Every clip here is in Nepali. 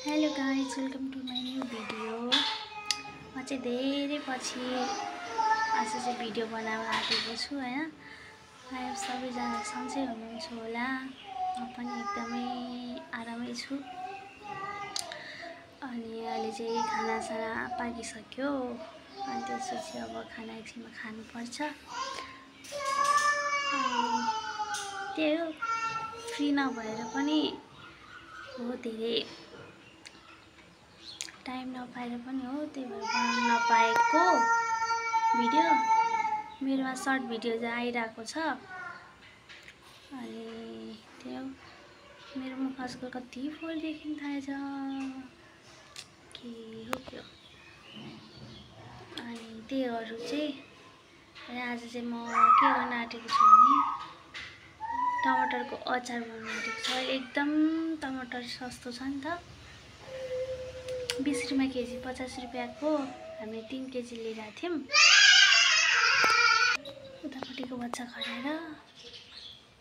Hello guys, welcome to my new video. म चाहिँ धेरै पछि आज चाहिँ भिडियो बनाउन आँटेको छु हैन। आयो सबैजना सन्चै हुनुहुन्छ होला। म पनि एकदमै आरामै छु। अनि अहिले चाहिँ खानासाना पाकिसक्यो अनि त्यसपछि अब खाना एकछिनमा खानुपर्छ। त्यही हो, फ्री नभएर पनि हो, धेरै टाइम नपाएर पनि हो, त्यही भएर बनाउन नपाएको भिडियो। मेरोमा सर्ट भिडियो चाहिँ आइरहेको छ अनि त्यही हो। मेरो मुख आजकल कति फोहोर देखिन थालेछ, के हो अनि त्यहीहरू चाहिँ आज चाहिँ म के गर्न आँटेको छु भने टमाटरको अचार बनाउन आँटेको छु। एकदम टमाटर सस्तो छ नि त, 20 रुपियाँ केजी, 50 रुपियाँको हामीले 3 केजी लिएर थियौँ। उतापट्टिको बच्चा खराएर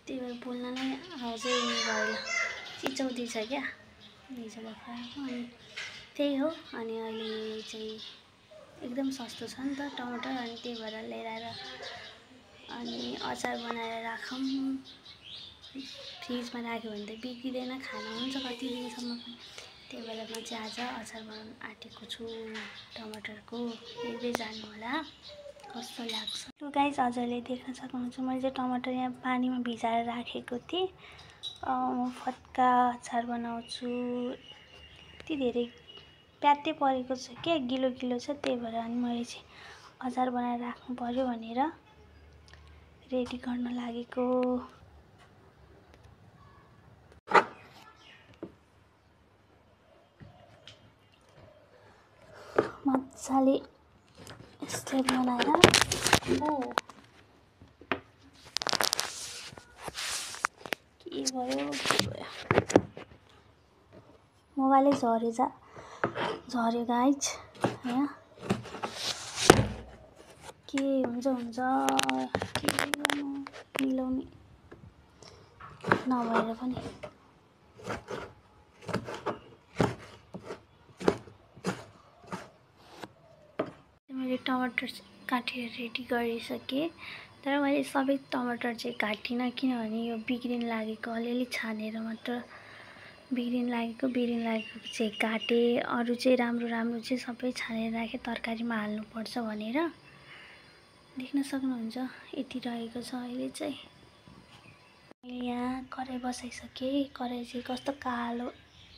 त्यही भएर बोल्न नै आवाजै हुने भएन, चिच्याउँदै छ क्या हिजो भर्खरको। अनि त्यही हो। अनि अहिले चाहिँ एकदम सस्तो छ नि त टमाटर, अनि त्यही भएर लिएर आएर अनि अचार बनाएर राखौँ। फ्रिजमा राख्यो भने त बिग्रिँदैन, खाना हुन्छ कति दिनसम्म पनि। त्यही भएर म चाहिँ आज अचार बनाउन आँटेको छु टमाटरको। हेर्दै जानु होला कस्तो लाग्छ। ल गाइस, हजुरले देख्न सक्नुहुन्छ मैले चाहिँ टमाटर यहाँ पानीमा भिजाएर राखेको थिएँ। म फत्का अचार बनाउँछु। यति धेरै प्यात्तै परेको छ क्या, गिलो गिलो छ, त्यही भएर अनि मैले चाहिँ अचार बनाएर राख्नु पर्यो भनेर रेडी गर्न लागेको। मजाले यसलाई बनाएर के भयो मोबाइलै झऱ्यो गाइज हैन। के हुन्छ के गर्नु, मिलाउने नभएर पनि मैले टमाटर काटेर रेडी गरिसकेँ। तर मैले सबै टमाटर चाहिँ काटिनँ, किनभने यो बिग्रिन लागेको अलिअलि छानेर मात्र बिग्रिन लागेको चाहिँ काटेँ। अरू चाहिँ राम्रो चाहिँ सबै छानेर राखेँ, तरकारीमा हाल्नुपर्छ भनेर। देख्न सक्नुहुन्छ यति रहेको छ। अहिले चाहिँ मैले यहाँ कराई बसाइसकेँ। कराई चाहिँ कस्तो कालो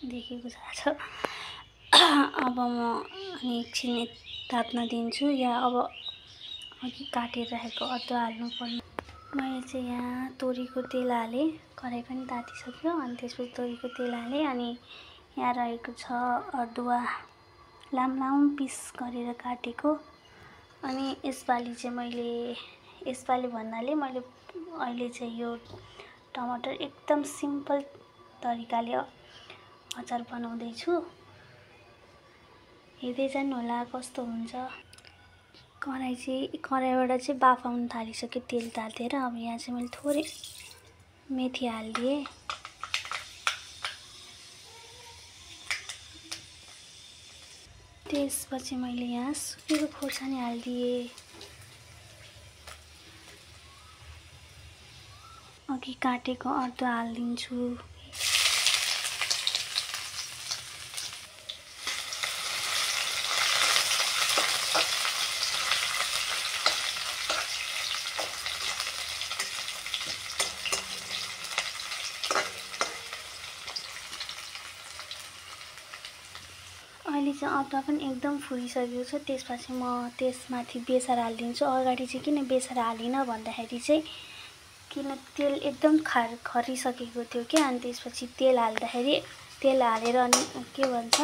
देखेको छ। अब म अनि एकछिन ताप्न दिन्छु, या अब अघि काटेर राखेको अदुवा हाल्नुपर्ने। मैले चाहिँ यहाँ तोरीको तेल हालेँ, कराई पनि तातिसक्यो। अनि त्यसपछि तोरीको तेल हालेँ। अनि यहाँ रहेको छ अदुवा, लामो पिस गरेर काटेको। अनि यसपालि चाहिँ यसपालि भन्नाले मैले अहिले चाहिँ यो टमाटर एकदम सिम्पल तरिकाले अचार बनाउँदैछु। हेर्दै जानु होला कस्तो हुन्छ। कराईबाट चाहिँ बाफ आउन थालिसक्यो तेल तातेर। अब यहाँ चाहिँ मैले थोरै मेथी हालिदिएँ। त्यसपछि मैले यहाँ सुकेको खोर्सानी हालिदिएँ। अघि काटेको अदुवा हालिदिन्छु। अहिले चाहिँ अदुवा पनि एकदम फुलिसकेको छ। त्यसपछि म त्यसमाथि बेसार हालिदिन्छु। अगाडि चाहिँ किन बेसार हालिनँ भन्दाखेरि चाहिँ किन तेल एकदम खरिसकेको थियो क्या। अनि त्यसपछि तेल हालेर अनि के भन्छ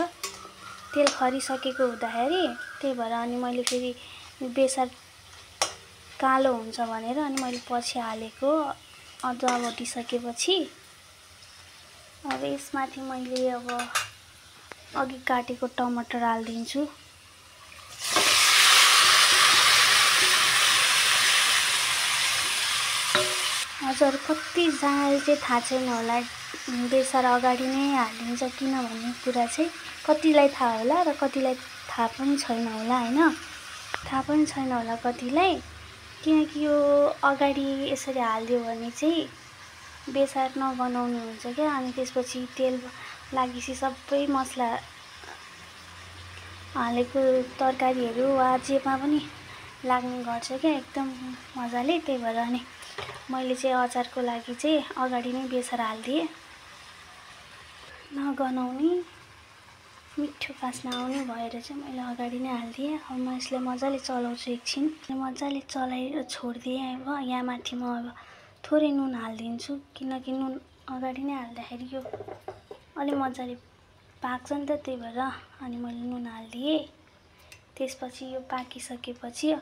तेल खरिसकेको हुँदाखेरि, त्यही भएर अनि मैले फेरि बेसार कालो हुन्छ भनेर अनि मैले पछि हालेको अदुवा बटिसकेपछि। अब यसमाथि मैले अब अघि काटेको टमाटर हालिदिन्छु। हजुर कतिजनाले चाहिँ थाहा छैन होला, बेसार अगाडि नै हालिदिन्छ किनभने कुरा चाहिँ कतिलाई थाहा होला र कतिलाई थाहा पनि छैन होला हैन। थाहा पनि छैन होला कतिलाई, किनकि यो अगाडि यसरी हालिदियो भने चाहिँ बेसार नगनाउने हुन्छ क्या। अनि त्यसपछि तेल लागेपछि सबै मसला हालेको तरकारीहरू वा जेमा पनि लाग्ने गर्छ क्या एकदम मजाले। त्यही भएर अनि मैले चाहिँ अचारको लागि चाहिँ अगाडि नै बेसार हालिदिएँ, नगनाउने मिठो बास्ना आउने भएर चाहिँ मैले अगाडि नै हालिदिएँ। अब म यसलाई मजाले चलाउँछु एकछिन, मजाले चलाएर छोडिदिएँ। अब यहाँ माथि म अब थोरै नुन हालिदिन्छु, किनकि नुन अगाडि नै हाल्दाखेरि यो अलि मजाले पाक्छ नि त, त्यही भएर। अनि मैले नुन हालिदिएँ। त्यसपछि यो पाकिसकेपछि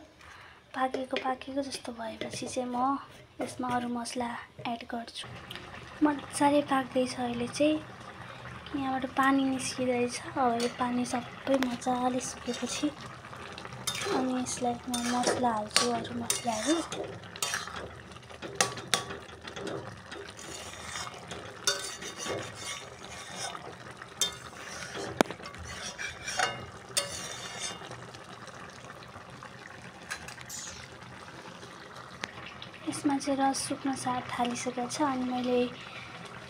पाकेको जस्तो भएपछि चाहिँ म यसमा अरू मसला एड गर्छु। मजाले पाक्दैछ अहिले चाहिँ, यहाँबाट पानी निस्किँदैछ। अब यो पानी सबै मजाले सुकेपछि अनि यसलाई म मसला हाल्छु, अरू मसलाहरू। यसमा चाहिँ रस सुक्न साथ थालिसकेको छ। अनि मैले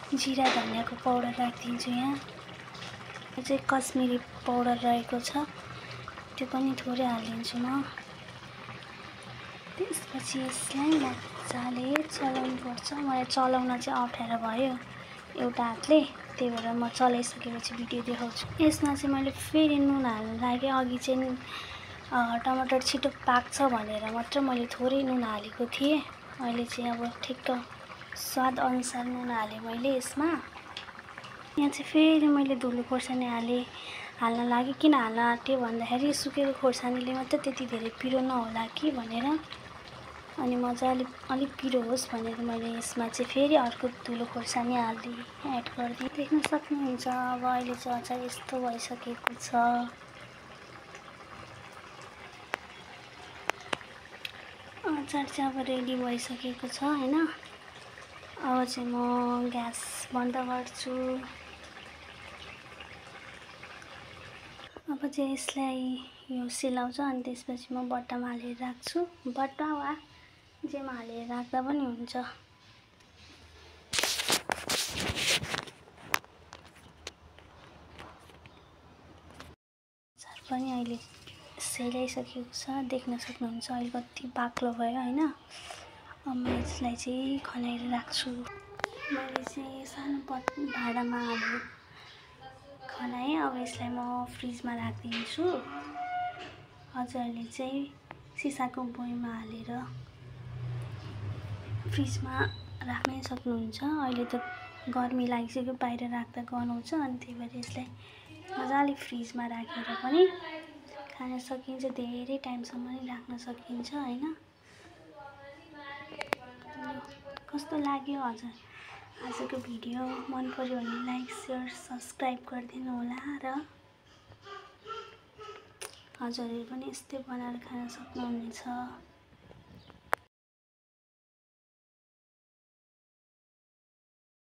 जिरा धनियाँको पाउडर राखिदिन्छु। यहाँ यो चाहिँ कश्मिरी पाउडर रहेको छ, त्यो पनि थोरै हालिदिन्छु म। त्यसपछि यसलाई मजाले चलाउनुपर्छ। मलाई चलाउन चाहिँ अप्ठ्यारो भयो एउटा हातले, त्यही भएर म चलाइसकेपछि भिडियो देखाउँछु। यसमा चाहिँ मैले फेरि नुन हाल्नु लागेँ। अघि चाहिँ टमाटर छिटो पाक्छ भनेर मात्र मैले थोरै नुन हालेको थिएँ। अहिले चाहिँ अब ठिक्क स्वाद अनुसार नुन हालेँ मैले यसमा। यहाँ चाहिँ फेरि मैले धुलो खोर्सानी हाल्न लागेँ। किन हाल्न आँटेँ भन्दाखेरि सुकेको खोर्सानीले मात्रै त्यति धेरै पिरो नहोला कि भनेर, अनि मजाले अलिक पिरो होस् भनेर मैले यसमा चाहिँ फेरि अर्को धुलो खोर्सानी एड गरिदिएँ। देख्न सक्नुहुन्छ अब अहिले चाहिँ अचार यस्तो भइसकेको छ। अचार चाहिँ अब रेडी भइसकेको छ हैन। अब चाहिँ म ग्यास बन्द गर्छु। अब चाहिँ यसलाई यो सिलाउँछ अनि त्यसपछि म बट्टामा हालेर राख्छु। बट्टा वा जेमा हालेर राख्दा पनि हुन्छ। अचार पनि अहिले सेलाइसकेको छ, देख्न सक्नुहुन्छ अहिले कति बाक्लो भयो हैन। अब म यसलाई चाहिँ खनाएर राख्छु। मैले चाहिँ सानो भाँडामा हालेर खनाएँ। अब यसलाई म फ्रिजमा राखिदिन्छु। हजुरहरूले चाहिँ सिसाको बोयमा हालेर फ्रिजमा राख्नै सक्नुहुन्छ। अहिले त गर्मी लागिसक्यो, बाहिर राख्दा गनाउँछ, अनि त्यही भएर यसलाई मजाले फ्रिजमा राखेर पनि खान सकिन्छ। धेरै टाइमसम्म नै राख्न सकिन्छ हैन। कस्तो लाग्यो आजको भिडियो? मन पर्यो भने लाइक शेयर सब्स्क्राइब गरिदिनु होला र हजुरहरूले पनि यस्तै बनाएर खान सक्नुहुनेछ।